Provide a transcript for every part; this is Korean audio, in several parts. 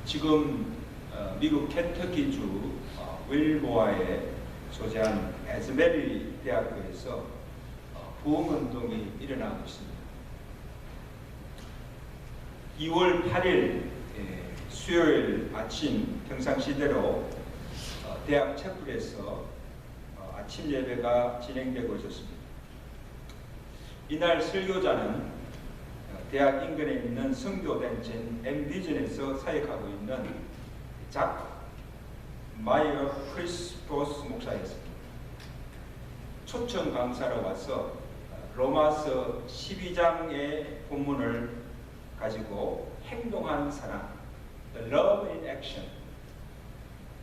지금 미국 켄터키주 윌모어에 소재한 에즈베리 대학교에서 부흥운동이 일어나고 있습니다. 2월 8일 수요일 아침 평상시대로 대학 채플에서 아침 예배가 진행되고 있었습니다. 이날 설교자는 대학 인근에 있는 선교단체인 엠비전에서 사역하고 있는 작 마이어 크리스토스 목사였습니다. 초청 강사로 와서 로마서 12장의 본문을 가지고 행동한 사랑, The Love in Action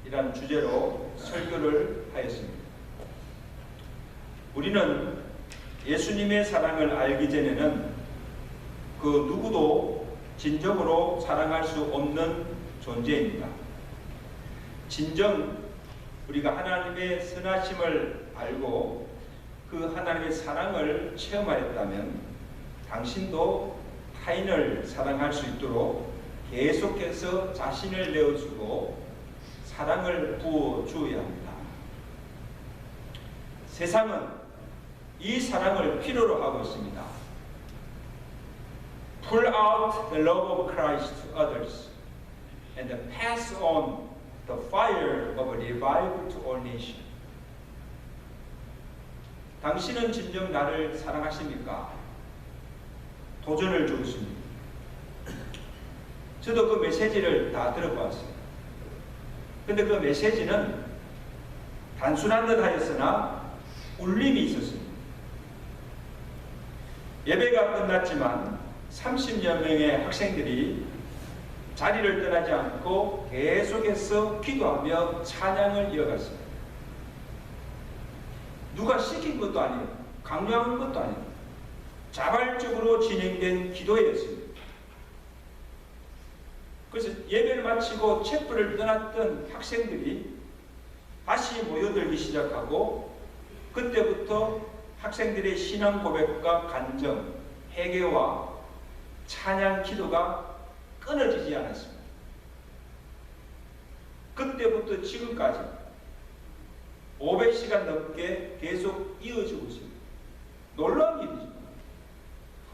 이란 주제로 설교를 하였습니다. 우리는 예수님의 사랑을 알기 전에는 그 누구도 진정으로 사랑할 수 없는 존재입니다. 진정 우리가 하나님의 선하심을 알고 그 하나님의 사랑을 체험하였다면 당신도 타인을 사랑할 수 있도록 계속해서 자신을 내어주고 사랑을 부어주어야 합니다. 세상은 이 사랑을 필요로 하고 있습니다. Pull out the love of Christ to others and pass on the fire of a revival to all nations. 당신은 진정 나를 사랑하십니까? 도전을 주었습니다. 저도 그 메시지를 다 들어보았습니다. 근데 그 메시지는 단순한 듯 하였으나 울림이 있었습니다. 예배가 끝났지만 30여 명의 학생들이 자리를 떠나지 않고 계속해서 기도하며 찬양을 이어갔습니다. 누가 시킨 것도 아니고 강요한 것도 아니고 자발적으로 진행된 기도였습니다. 그래서 예배를 마치고 채플을 떠났던 학생들이 다시 모여들기 시작하고 그때부터 학생들의 신앙 고백과 간증, 회개와 찬양 기도가 끊어지지 않았습니다. 그때부터 지금까지 500시간 넘게 계속 이어지고 있습니다. 놀라운 일이죠.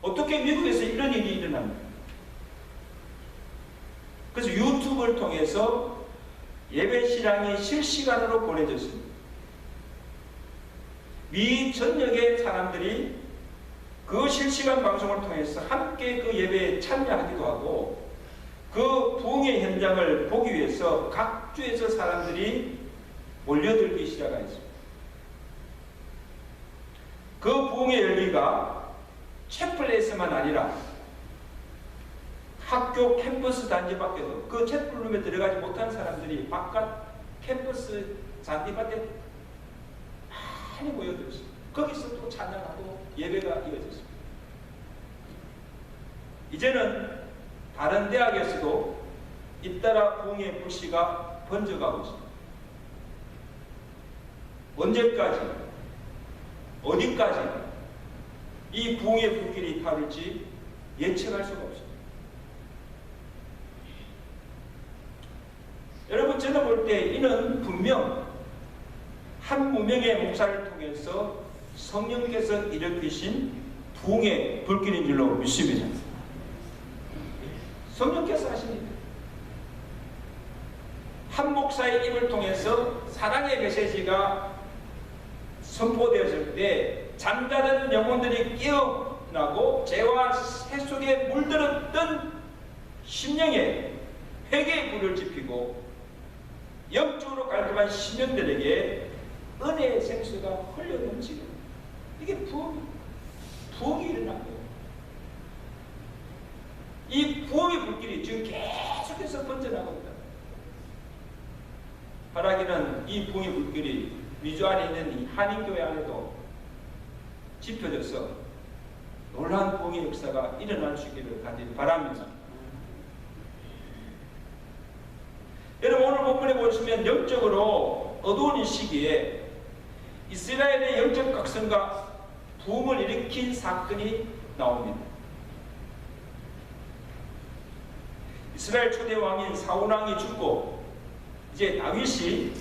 어떻게 미국에서 이런 일이 일어납니까? 그래서 유튜브를 통해서 예배 신앙이 실시간으로 보내졌습니다. 미 전역의 사람들이 그 실시간 방송을 통해서 함께 그 예배에 참여하기도 하고 그 부흥의 현장을 보기 위해서 각 주에서 사람들이 몰려들기 시작했습니다. 그 부흥의 열기가 채플에서만 아니라 학교 캠퍼스 단지 밖에도 그 채플룸에 들어가지 못한 사람들이 바깥 캠퍼스 잔디밭에 많이 모여들었습니다. 거기서 또 찬양하고 예배가 이어졌습니다. 이제는 다른 대학에서도 잇따라 부흥의 불씨가 번져가고 있습니다. 언제까지, 어디까지 이 부흥의 불길이 타올지 예측할 수가 없습니다. 여러분, 저는 볼 때 이는 분명 한 무명의 목사를 통해서 성령께서 일으키신 부흥의 불길인 줄로 믿습니다. 성령께서 하십니다. 한 목사의 입을 통해서 사랑의 메시지가 선포되었을 때 잠자는 영혼들이 깨어나고 죄와 새 속에 물들었던 심령에 회개의 불을 지피고 영적으로 깔끔한 심령들에게 은혜의 생수가 흘러넘치고 이게 부흥이 일어난 거예요. 이 부흥의 불길이 지금 계속해서 번져나가고 있다. 바라기는 이 부흥의 불길이 미주 안에 있는 이 한인교회 안에도 짚혀져서 놀라운 부흥의 역사가 일어날 수 있기를 간절히 바랍니다. 여러분, 오늘 본문에 보시면 영적으로 어두운 이 시기에 이스라엘의 영적 각성과 부흥을 일으킨 사건이 나옵니다. 이스라엘 초대 왕인 사울 왕이 죽고 이제 다윗이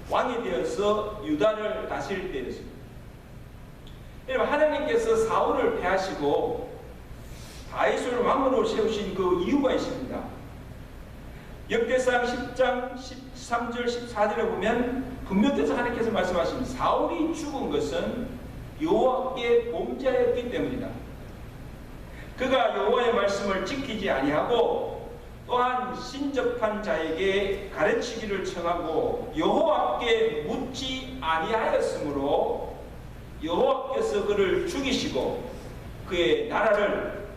왕이 되어서 유다를 다스릴 때였습니다. 여러분, 하나님께서 사울을 패하시고 다윗을 왕으로 세우신 그 이유가 있습니다. 역대상 10장 13절 14절에 보면 분명해서 하나님께서 말씀하십니다. 사울이 죽은 것은 여호와께 범죄하였기 때문이다. 그가 여호와의 말씀을 지키지 아니하고 또한 신접한 자에게 가르치기를 청하고 여호와께 묻지 아니하였으므로 여호와께서 그를 죽이시고 그의 나라를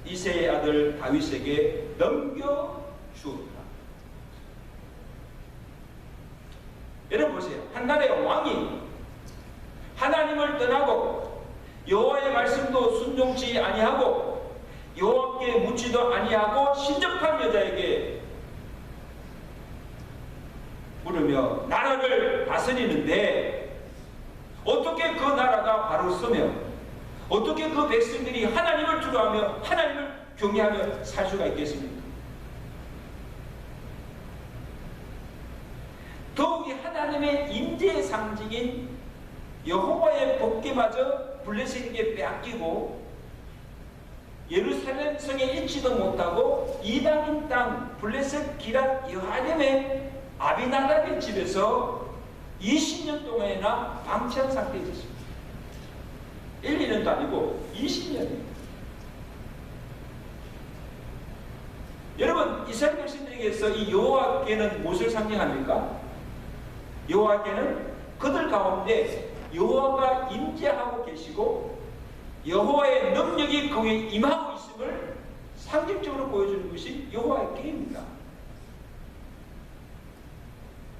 이새의 아들 다윗에게 넘겨주었다. 여러분 보세요. 한 나라의 왕이 하나님을 떠나고 여호와의 말씀도 순종치 아니하고 여호와께 묻지도 아니하고 신접한 여자에게 물으며 나라를 다스리는데 어떻게 그 나라가 바로 서며 어떻게 그 백성들이 하나님을 두려워하며 하나님을 경외하며 살 수가 있겠습니까? 더욱이 하나님의 임재의 상징인 여호와의 복궤마저 블레셋에게 빼앗기고 예루살렘 성에 있지도 못하고 이방인 땅 블레셋 기랏 여하렘의 아비나답의 집에서 20년 동안이나 방치한 상태에 있었습니다. 1, 2년도 아니고 20년이에요. 여러분, 이스라엘 백성들에게서 이 여호와께는 무엇을 상징합니까? 여호와께는 그들 가운데 여호와가 임재하고 계시고 여호와의 능력이 그 위에 임하고 있음을 상징적으로 보여주는 것이 여호와의 궤입니다.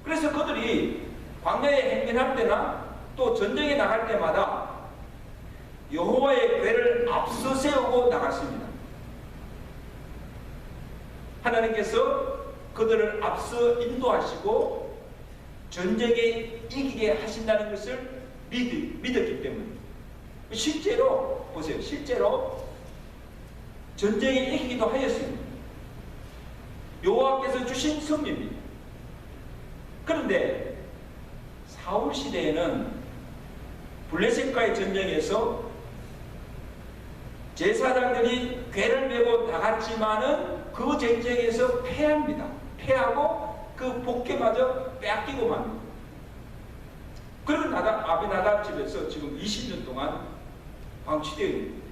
그래서 그들이 광야에 행진할 때나 또 전쟁에 나갈 때마다 여호와의 궤를 앞서 세우고 나갔습니다. 하나님께서 그들을 앞서 인도하시고 전쟁에 이기게 하신다는 것을 믿었기 때문에 실제로 보세요. 실제로 전쟁에 이기기도 하였습니다. 여호와께서 주신 승리입니다. 그런데 사울 시대에는 블레셋과의 전쟁에서 제사장들이 궤를 메고 나갔지만은 그 전쟁에서 패합니다. 패하고 그 복궤마저 빼앗기고 맙니다. 그리고 아비나답 집에서 지금 20년 동안 방치되어 있습니다.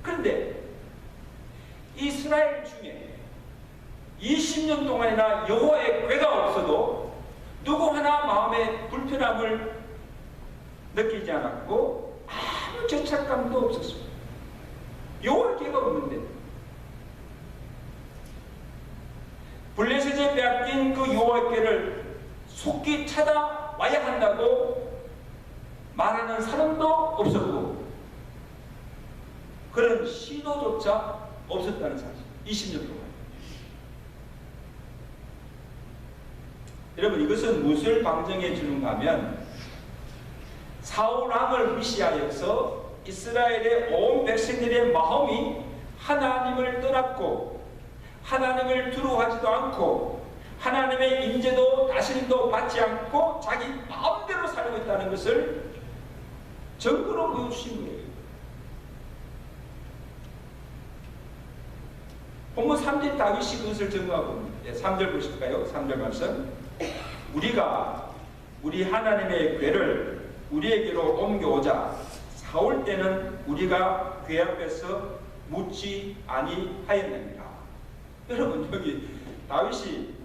그런데 이스라엘 중에 20년 동안이나 여호와의 궤가 없어도 누구 하나 마음에 불편함을 느끼지 않았고 아무 죄책감도 없었습니다. 여호와의 궤가 없는데 블레셋에 빼앗긴 그 여호와의 궤를 속히 찾아와야 한다고 말하는 사람도 없었고 그런 시도조차 없었다는 사실. 20년 동안. 여러분, 이것은 무엇을 방증해 주는가 하면 사울 왕을 무시하여서 이스라엘의 온 백성들의 마음이 하나님을 떠났고 하나님을 두려워하지도 않고 하나님의 임재도 다스림도 받지 않고 자기 마음대로 살고 있다는 것을 증거로 보여주신 거예요. 본문 3절 다윗이 그것을 증거하고 있습니다. 3절 보실까요? 3절 말씀. 우리가 우리 하나님의 궤를 우리에게로 옮겨오자 사올 때는 우리가 궤 앞에서 묻지 아니하였느니라. 여러분, 여기 다윗이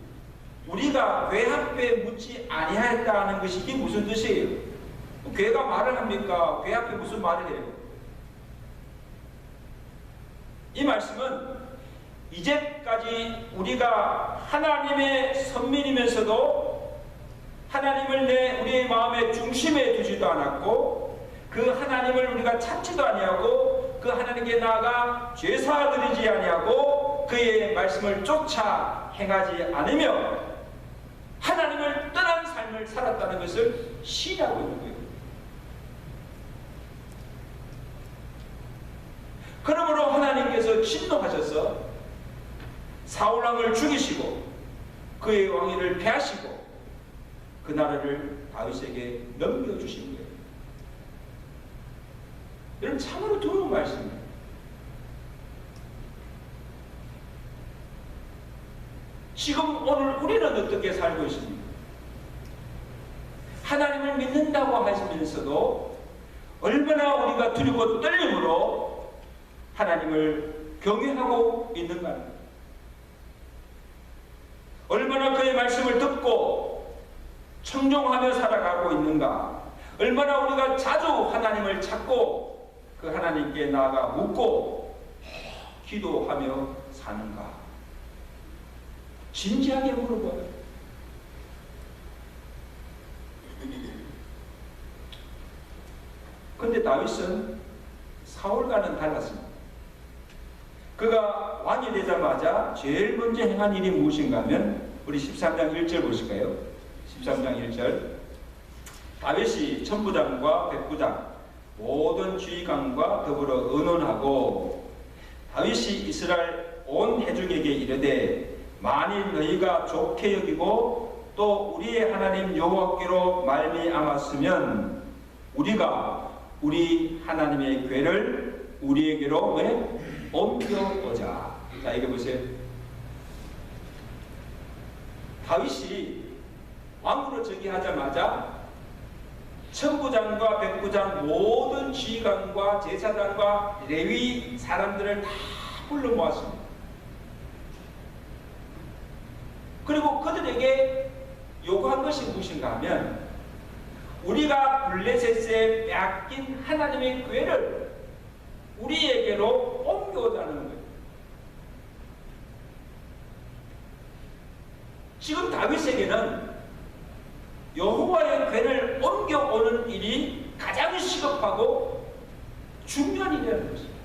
우리가 궤 앞에 묻지 아니하였다는 것이 이게 무슨 뜻이에요? 궤가 말을 합니까? 궤 앞에 무슨 말을 해요? 이 말씀은 이제까지 우리가 하나님의 선민이면서도 하나님을 우리의 마음의 중심에 두지도 않았고 그 하나님을 우리가 찾지도 아니하고 그 하나님께 나아가 죄사드리지 아니하고 그의 말씀을 쫓아 행하지 않으며 하나님을 떠난 삶을 살았다는 것을 시인하고 있는 거예요. 그러므로 하나님 하나님께서 진노하셔서 사울 왕을 죽이시고 그의 왕위를 폐하시고 그 나라를 다윗에게 넘겨주신 거예요. 이런 참으로 두려운 말씀입니다. 지금 오늘 우리는 어떻게 살고 있습니까? 하나님을 믿는다고 하시면서도 얼마나 우리가 두렵고 떨림으로 하나님을 경외하고 있는가? 얼마나 그의 말씀을 듣고 청종하며 살아가고 있는가? 얼마나 우리가 자주 하나님을 찾고 그 하나님께 나아가 묻고 기도하며 사는가? 진지하게 물어봐요. 그런데 다윗은 사울과는 달랐습니다. 그가 왕이 되자마자 제일 먼저 행한 일이 무엇인가 하면 우리 13장 1절 보실까요? 13장 1절 다윗이 천부장과 백부장 모든 주의관과 더불어 의논하고 다윗이 이스라엘 온 회중에게 이르되 만일 너희가 좋게 여기고 또 우리의 하나님 여호와께로 말미암았으면 우리가 우리 하나님의 궤를 우리에게로 왜 옮겨오자. 자, 이거 보세요. 다윗이 왕으로 즉위하자마자 천부장과 백부장 모든 지휘관과 제사장과 레위 사람들을 다 불러 모았습니다. 그리고 그들에게 요구한 것이 무엇인가 하면 우리가 블레셋에 빼앗긴 하나님의 궤를 우리에게로 옮겨오자는 거예요. 지금 다윗에게는 여호와의 궤를 옮겨오는 일이 가장 시급하고 중요한 일이라는 것입니다.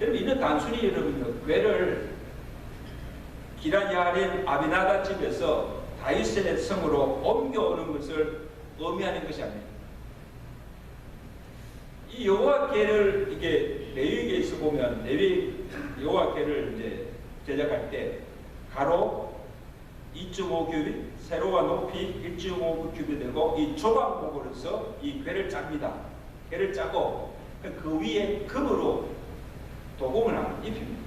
여러분, 이는 단순히 여러분들 궤를 기럇 아비나답 집에서 다윗의 성으로 옮겨오는 것을 의미하는 것이 아닙니다. 이 여호와궤를 이게 레위기에서 보면 레위 여호와궤를 이제 제작할 때 가로 2.5 규빗, 세로와 높이 1.5 규빗 되고 이 조각목으로서 이 궤를 짭니다. 궤를 짜고 그 위에 금으로 도금을 입힙니다.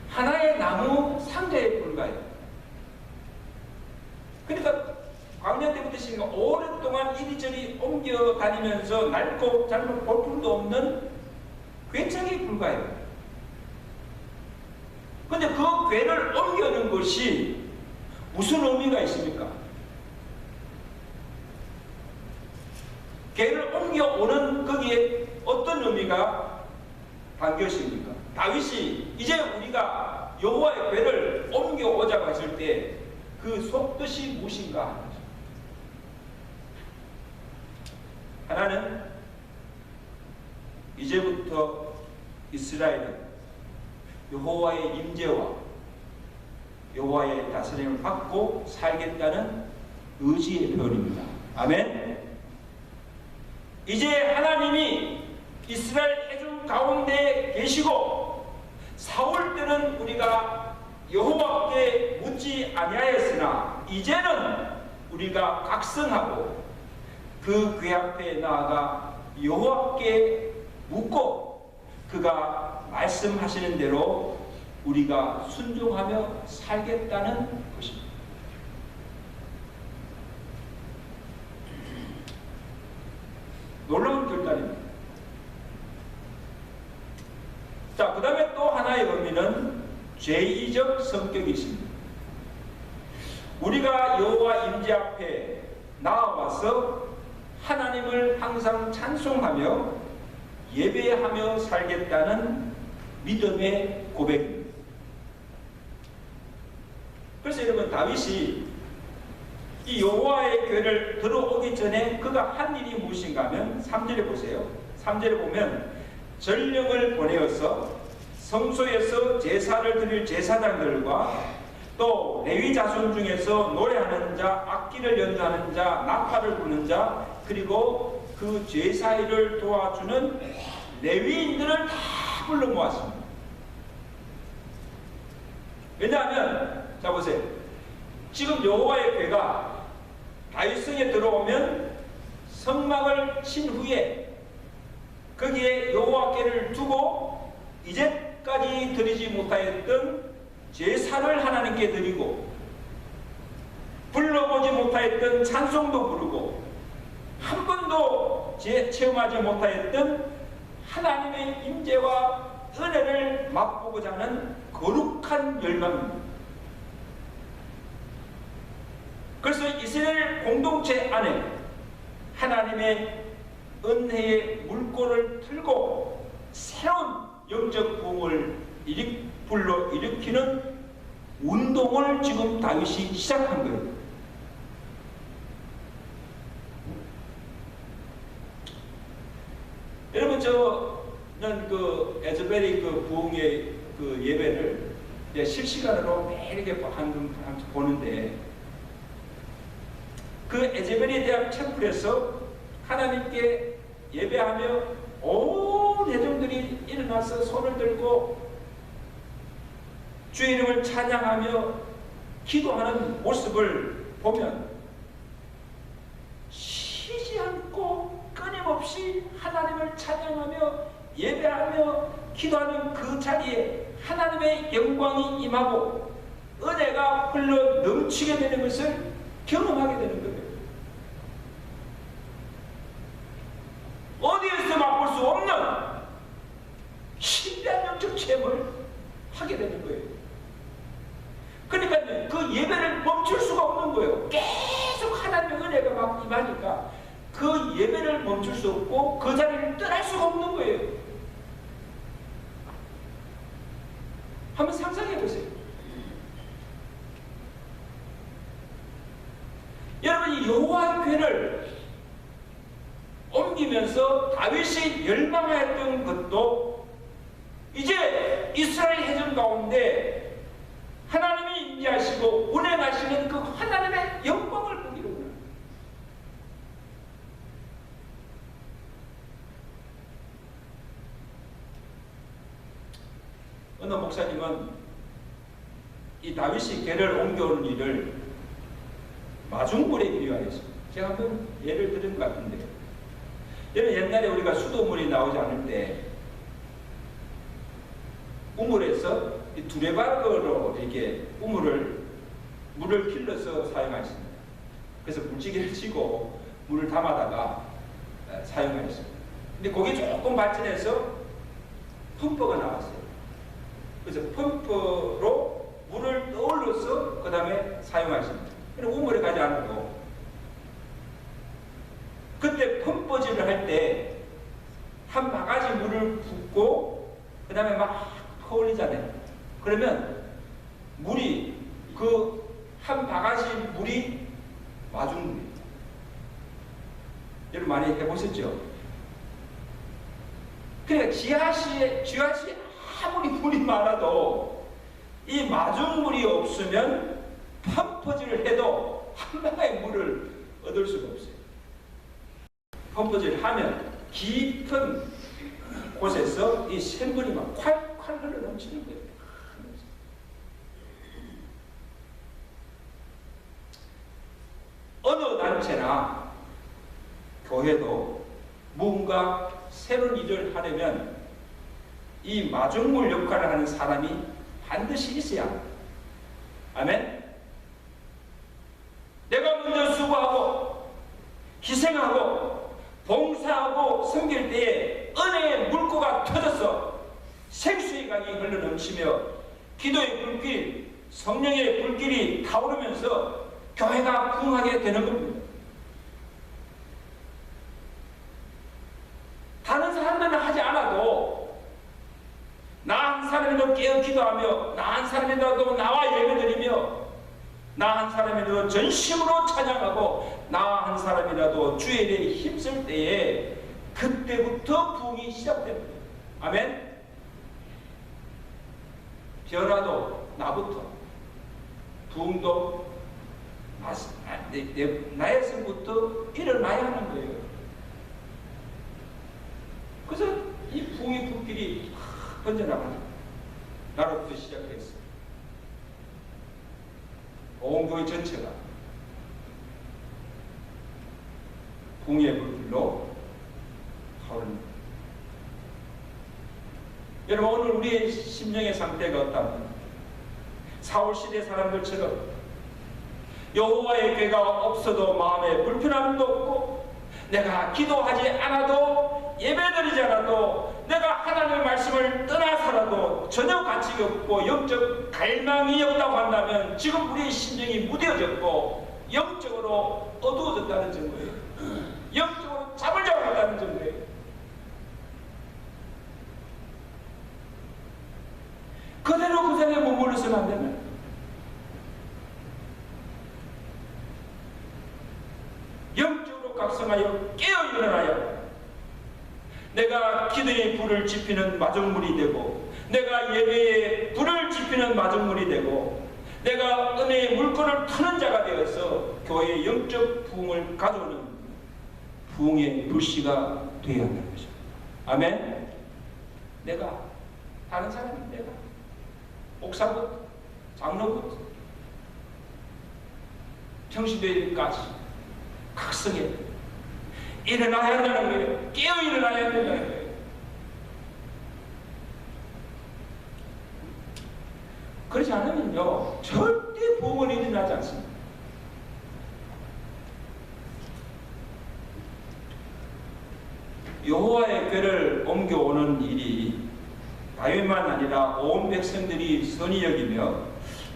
하나의 나무 상자에 불과해요. 그러니까 광년 때부터 지금 오랫동안 이리저리 옮겨 다니면서 낡고 잘못 볼품도 없는 궤창에 불과해요. 그런데 그 궤를 옮겨오는 것이 무슨 의미가 있습니까? 궤를 옮겨오는 거기에 어떤 의미가 담겨 있습니까? 다윗이 이제 우리가 여호와의 궤를 옮겨오자고 했을 때 그 속뜻이 무엇인가? 하나는 이제부터 이스라엘은 여호와의 임재와 여호와의 다스림을 받고 살겠다는 의지의 표현입니다. 아멘. 이제 하나님이 이스라엘 회중 가운데 계시고 사울 때는 우리가 여호와께 묻지 아니하였으나 이제는 우리가 각성하고 그 궤 앞에 나아가 여호와께 묻고 그가 말씀하시는 대로 우리가 순종하며 살겠다는 것입니다. 놀라운 결단입니다. 자, 그 다음에 또 하나의 의미는 죄의적 성격이 있습니다. 우리가 여호와 임재 앞에 나와서 하나님을 항상 찬송하며 예배하며 살겠다는 믿음의 고백입니다. 그래서 여러분, 다윗이 이 여호와의 궤를 들어오기 전에 그가 한 일이 무엇인가 하면 3절에 보세요. 3절에 보면 전령을 보내어서 성소에서 제사를 드릴 제사장들과 또 레위 자손 중에서 노래하는 자, 악기를 연주하는 자, 나팔을 부는 자, 그리고 그 제사일을 도와주는 레위인들을 다 불러 모았습니다. 왜냐하면 자 보세요. 지금 여호와의 궤가 다윗성에 들어오면 성막을 친 후에 거기에 여호와께를 두고 이제까지 드리지 못하였던 제사를 하나님께 드리고 불러보지 못하였던 찬송도 부르고 한 번도 체험하지 못하였던 하나님의 임재와 은혜를 맛보고자 하는 거룩한 열망입니다. 그래서 이스라엘 공동체 안에 하나님의 은혜의 물꼬를 틀고 새로운 영적 부흥을 불러일으키는 운동을 지금 다윗이 시작한 거예요. 여러분, 저는 그 에즈베리 그 부흥의 그 예배를 실시간으로 매일 이렇게 보는데, 그 에즈베리 대학 챔플에서 하나님께 예배하며 온 회중들이 일어나서 손을 들고 주의 이름을 찬양하며 기도하는 모습을 보면 쉬지 않고 끊임없이 하나님을 찬양하며 예배하며 기도하는 그 자리에 하나님의 영광이 임하고 은혜가 흘러 넘치게 되는 것을 경험하게 되는 거예요. 어디에서 맛볼 수 없는 신비한 영적 체험을 하게 되는 거예요. 그러니까 그 예배를 멈출 수가 없는 거예요. 계속 하나님의 은혜가 막 임하니까 그 예배를 멈출 수 없고 그 자리를 떠날 수가 없는 거예요. 한번 상상해 보세요. 여러분이 여호와의 궤를 옮기면서 다윗이 열망하였던 것도 이제 이스라엘 회중 가운데 하나님이 임재하시고 운행하시는 그 하나님의 영광을 보기로구나. 어느 목사님은 이 다윗이 궤를 옮겨오는 일을 마중물에 비유하였습니다. 제가 한번 예를 들은 것 같은데, 여러분 옛날에 우리가 수돗물이 나오지 않을 때 우물에서 두레박으로 이렇게 물을 길러서 사용하였습니다. 그래서 물지개를 치고 물을 담아다가 사용하였습니다. 근데 거기 조금 발전해서 펌프가 나왔어요. 그래서 펌프로 물을 떠올려서 그 다음에 사용하였습니다. 그리고 우물에 가지 않고 그때 펌프질을 할 때 한 바가지 물을 붓고 그 다음에 막 퍼올리잖아요. 그러면 물이 그 한 바가지 물이 마중물이에요. 여러분 많이 해보셨죠? 그러니까 지하시에 아무리 물이 많아도 이 마중물이 없으면 펌프질을 해도 한 방에 물을 얻을 수가 없어요. 펌프질을 하면 깊은 곳에서 이 샘물이 막 콸콸 흘러 넘치는 거예요. 어느 단체나 교회도 뭔가 새로운 일을 하려면 이 마중물 역할을 하는 사람이 반드시 있어야 합니다. 아멘? 내가 먼저 수고하고 희생하고 봉사하고 섬길 때에 은혜의 물꼬가 터져서 생수의 강이 흘러 넘치며 기도의 불길, 성령의 불길이 타오르면서 교회가 부흥하게 되는 겁니다. 다른 사람들은 하지 않아도 나 한 사람이라도 깨어 기도하며 나 한 사람이라도 나와 예배드리며 나 한 사람이라도 전심으로 찬양하고 나 한 사람이라도 주의 일에 힘쓸 때에 그때부터 부흥이 시작됩니다. 아멘? 변화도 나부터 부흥도 나에서부터 일어나야 하는 거예요. 그래서 이 부흥의 불길이 번져나가는 나로부터 시작했어요. 온 교회 전체가 부흥의 불길로 타오릅니다. 여러분, 오늘 우리의 심령의 상태가 어떠합니까? 사울시대 사람들처럼 여호와의 궤가 없어도 마음에 불편함도 없고, 내가 기도하지 않아도 예배드리지 않아도 내가 하나님의 말씀을 떠나서라도 전혀 가치가 없고 영적 갈망이 없다고 한다면 지금 우리의 심령이 무뎌졌고 영적으로 어두워졌다는 증거예요. 영적으로 잠을 자고 있다는 증거예요. 그대로 그 자리에 머물러서는 안 되는, 영적으로 각성하여 깨어 일어나야 내가 기도의 불을 지피는 마중물이 되고, 내가 예배의 불을 지피는 마중물이 되고, 내가 은혜의 물건을 타는 자가 되어서 교회의 영적 부흥을 가져오는 부흥의 불씨가 되어야 한다는 것입니다. 아멘. 내가 다른 사람이 내가 목사부터 장로부터 평신도까지 각성해 일어나야 한다는 거예요. 깨어 일어나야 된다는 거예요. 그렇지 않으면요 절대 부흥은 일어나지 않습니다. 여호와의 궤를 옮겨오는 일이 다윗만 아니라 온 백성들이 선히 여기며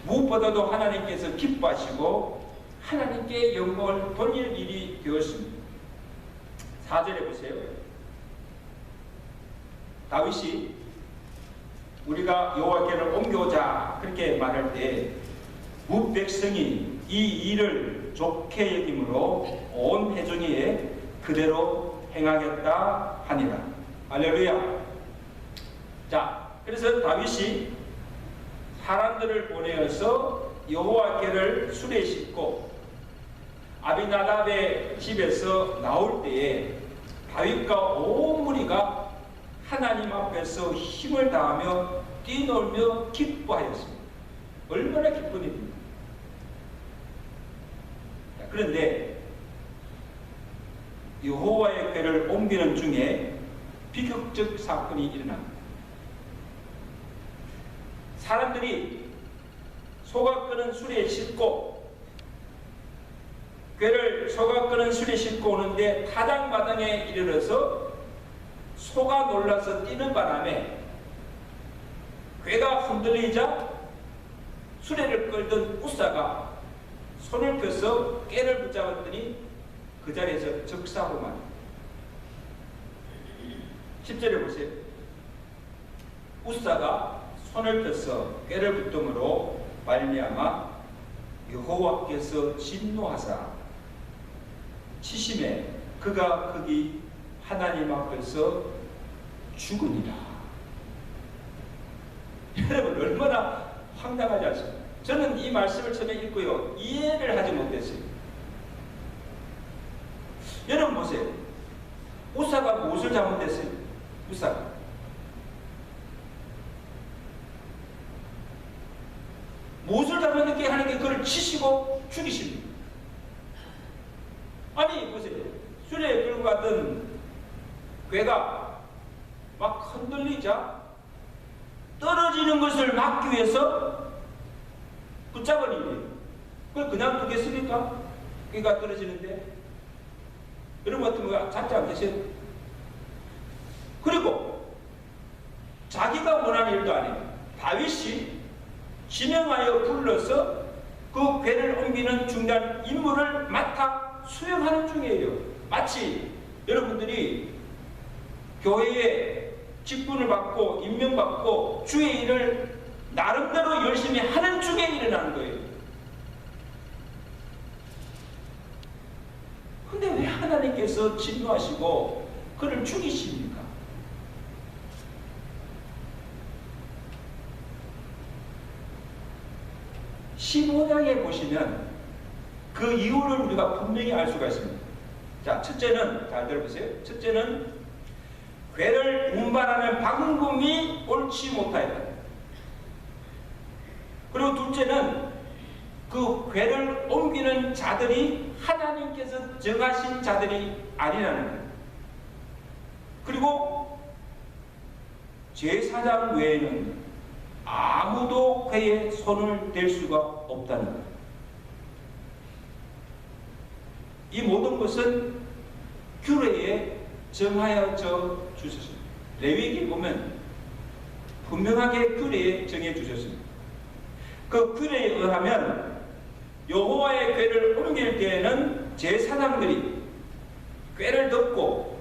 무엇보다도 하나님께서 기뻐하시고 하나님께 영광을 돌릴 일이 되었습니다. 4절에 보세요. 다윗이 우리가 여호와께를 옮겨오자 그렇게 말할 때 무백성이 이 일을 좋게 여김으로 온 회중에 그대로 행하겠다 하니라. 할렐루야. 자, 그래서 다윗이 사람들을 보내어서 여호와께를 수레에 싣고 아비나답의 집에서 나올 때에 다윗과 온 무리가 하나님 앞에서 힘을 다하며 뛰놀며 기뻐하였습니다. 얼마나 기쁜 일입니까? 그런데 여호와의 궤를 옮기는 중에 비극적 사건이 일어납니다. 사람들이 소가 끄는 수레에 싣고 궤를 소가 끄는 수레에 싣고 오는데 타작마당에 이르러서 소가 놀라서 뛰는 바람에 궤가 흔들리자 수레를 끌던 우사가 손을 펴서 꾀를 붙잡았더니 그 자리에서 적사로 말. 10절에 보세요. 우사가 손을 펴서 꾀를 붙음으로 말미암아 여호와께서 진노하사 치심에 그가 거기 하나님 앞에서 죽으니라. 여러분 얼마나 황당하지 않습니까? 저는 이 말씀을 처음에 읽고요 이해를 하지 못했어요. 여러분 보세요. 우사가 무엇을 잘못했어요? 우사가 무엇을 잘못했게 하나님께 그를 치시고 죽이십니다. 아니 보세요. 수레에 끌고 가던 궤가 막 흔들리자 떨어지는 것을 막기 위해서 붙잡은 일이에요. 그걸 그냥 두겠습니까? 궤가 떨어지는데 여러분 같은 거 잡지 않겠어요? 그리고 자기가 원하는 일도 아니에요. 다윗이 지명하여 불러서 그 궤를 옮기는 중단 임무를 맡아 수행하는 중이에요. 마치 여러분들이 교회에 직분을 받고 임명받고 주의 일을 나름대로 열심히 하는 중에 일어나는 거예요. 근데 왜 하나님께서 진노하시고 그를 죽이십니까? 15장에 보시면 그 이유를 우리가 분명히 알 수가 있습니다. 자, 첫째는, 잘 들어보세요. 첫째는 괴를 운반하는 방금이 옳지 못하였다. 그리고 둘째는 그 괴를 옮기는 자들이 하나님께서 정하신 자들이 아니라는 거예요. 그리고 제사장 외에는 아무도 괴에 손을 댈 수가 없다는 거예요. 이 모든 것은 규례에 정하여져 주셨습니다. 레위기 보면 분명하게 규례에 정해 주셨습니다. 그 규례에 의하면 여호와의 궤를 옮길 때에는 제사장들이 궤를 덮고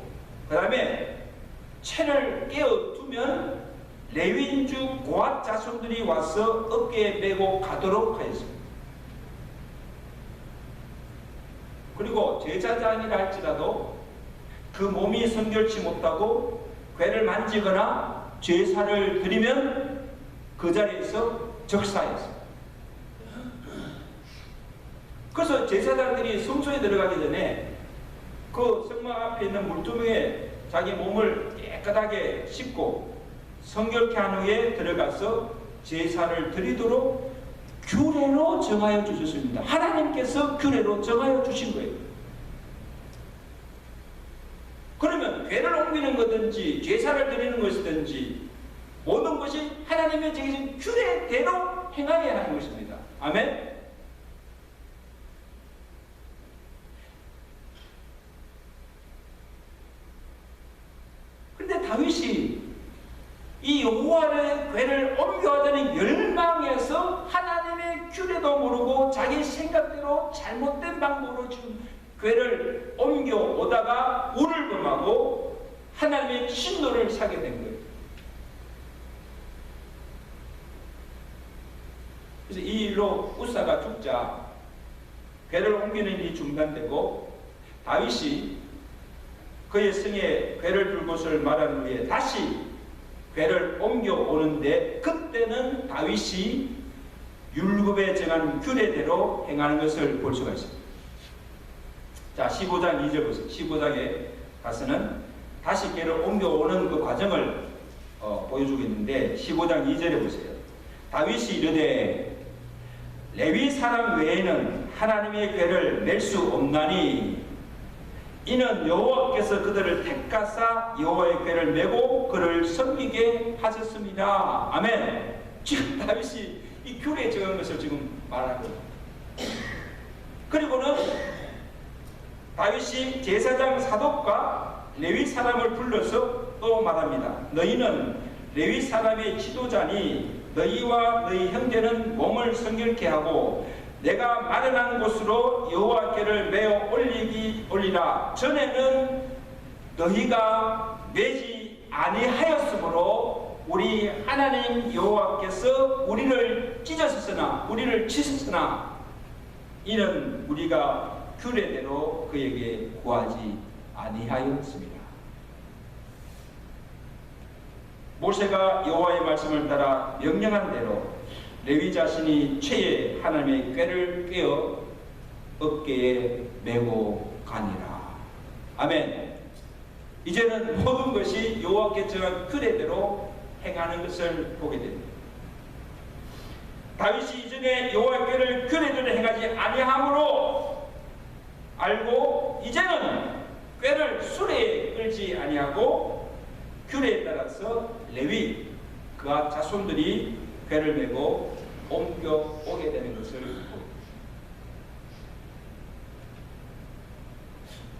그 다음에 채를 깨어두면 레위인 중 고앗 자손들이 와서 어깨에 메고 가도록 하였습니다. 그리고 제사장이라 할지라도 그 몸이 성결치 못하고 궤를 만지거나 제사를 드리면 그 자리에서 적사했습니다. 그래서 제사장들이 성소에 들어가기 전에 그 성막 앞에 있는 물두멍에 자기 몸을 깨끗하게 씻고 성결케 한 후에 들어가서 제사를 드리도록 규례로 정하여 주셨습니다. 하나님께서 규례로 정하여 주신 거예요. 그러면 궤를 옮기는 것든지 제사를 드리는 것이든지 모든 것이 하나님의 정해진 규례대로 행하여야 하는 것입니다. 아멘. 그런데 다윗이 이 여호와의 궤를 옮겨하더니 멸망해서 하나님의 규례도 모르고 자기 생각대로 잘못된 방법으로 지금 궤를 옮겨오다가 운을 범하고 하나님의 진노를 사게 된 거예요. 그래서 이 일로 우사가 죽자 궤를 옮기는 일이 중단되고 다윗이 그의 성에 궤를 둘 곳을 말한 후에 다시 궤를 옮겨오는데 그때는 다윗이 율법에 정한 규례대로 행하는 것을 볼 수가 있습니다. 자, 15장 2절 보세요. 15장에 가서는 다시 궤를 옮겨오는 그 과정을 보여주고 있는데 15장 2절에 보세요. 다윗이 이르되 레위 사람 외에는 하나님의 궤를 맬 수 없나니 이는 여호와께서 그들을 택하사 여호와의 궤를 메고 그를 섬기게 하셨습니다. 아멘. 지금 다윗이 이 규례에 정한 것을 지금 말하고 그리고는 다윗이 제사장 사독과 레위 사람을 불러서 또 말합니다. 너희는 레위 사람의 지도자니 너희와 너희 형제는 몸을 성결케 하고 내가 마련한 곳으로 여호와께를 메어 올리라. 전에는 너희가 매지 아니하였으므로 우리 하나님 여호와께서 우리를 찢으셨으나 우리를 치셨으나 이는 우리가 규례대로 그에게 구하지 아니하였습니다. 모세가 여호와의 말씀을 따라 명령한 대로 레위 자신이 채에 하나님의 꾀를 꿰어 어깨에 메고 가니라. 아멘. 이제는 모든 것이 여호와께 정한 규례대로 행하는 것을 보게 됩니다. 다윗이 이전에 여호와의 꾀를 규례대로 행하지 아니함으로 알고 이제는 꾀를 수레에 끌지 아니하고 규례에 따라서 레위 그와 자손들이 궤를 메고 옮겨오게 되는 것을 봅니다.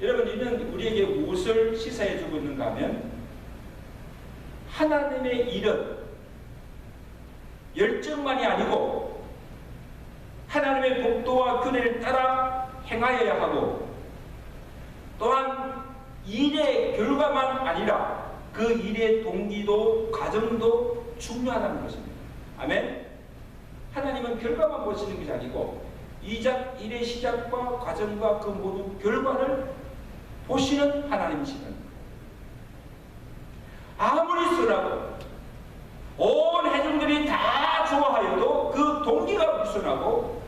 여러분, 이는 우리에게 무엇을 시사해주고 있는가 하면 하나님의 일은 열정만이 아니고 하나님의 법도와 규례를 따라 행하여야 하고 또한 일의 결과만 아니라 그 일의 동기도 과정도 중요하다는 것입니다. 아멘. 하나님은 결과만 보시는 것이 아니고 일의 시작과 과정과 그 모든 결과를 보시는 하나님이시다. 아무리 선하고 온 회중들이 다 좋아하여도 그 동기가 불순하고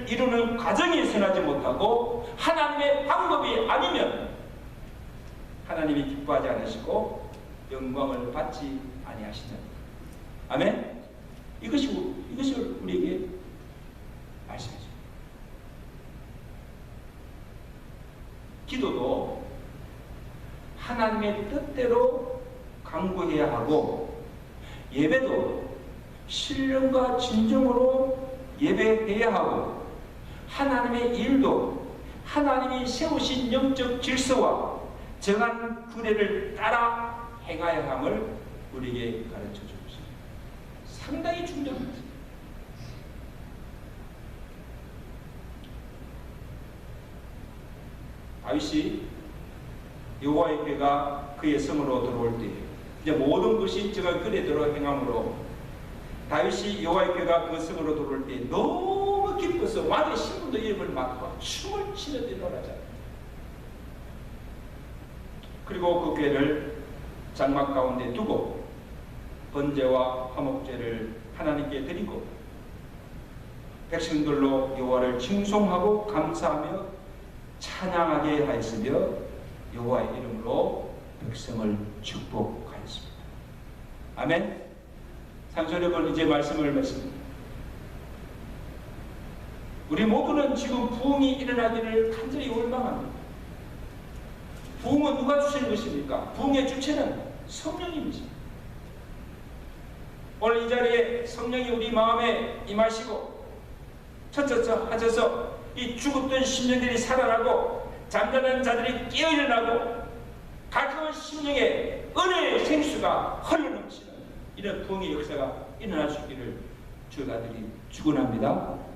일을 이루는 과정이 선하지 못하고 하나님의 방법이 아니면 하나님이 기뻐하지 않으시고 영광을 받지 아니하시는. 아멘. 이것이 우리에게 말씀이죠. 기도도 하나님의 뜻대로 강구해야 하고, 예배도 신령과 진정으로 예배해야 하고, 하나님의 일도 하나님이 세우신 영적 질서와 정한 규례를 따라 행하여야 함을 우리에게 가르쳐 주고 있습니다. 상당히 중요합니다. 다윗이 여호와의 궤가 그의 성으로 들어올 때 이제 모든 것이 정한 규례대로 행함으로 다윗이 여호와의 궤가 그 성으로 들어올 때 너무 기뻐서 왕의 신분도 이름을 맡고 춤을 추며 뛰놀았잖아요. 그리고 그 궤를 장막 가운데 두고 번제와 화목제를 하나님께 드리고 백성들로 여호와를 칭송하고 감사하며 찬양하게 하였으며 여호와의 이름으로 백성을 축복하였습니다. 아멘. 상소력은 이제 말씀을 맺습니다. 우리 모두는 지금 부흥이 일어나기를 간절히 원망합니다. 부흥은 누가 주시는 것입니까? 부흥의 주체는 성령님이십니다. 오늘 이 자리에 성령이 우리 마음에 임하시고 첫째서 하셔서 이 죽었던 심령들이 살아나고 잠자는 자들이 깨어일어나고 가까운 심령에 은혜의 생수가 흘러넘치는 이런 부흥의 역사가 일어날 수 있기를 주의 아들이 축원합니다.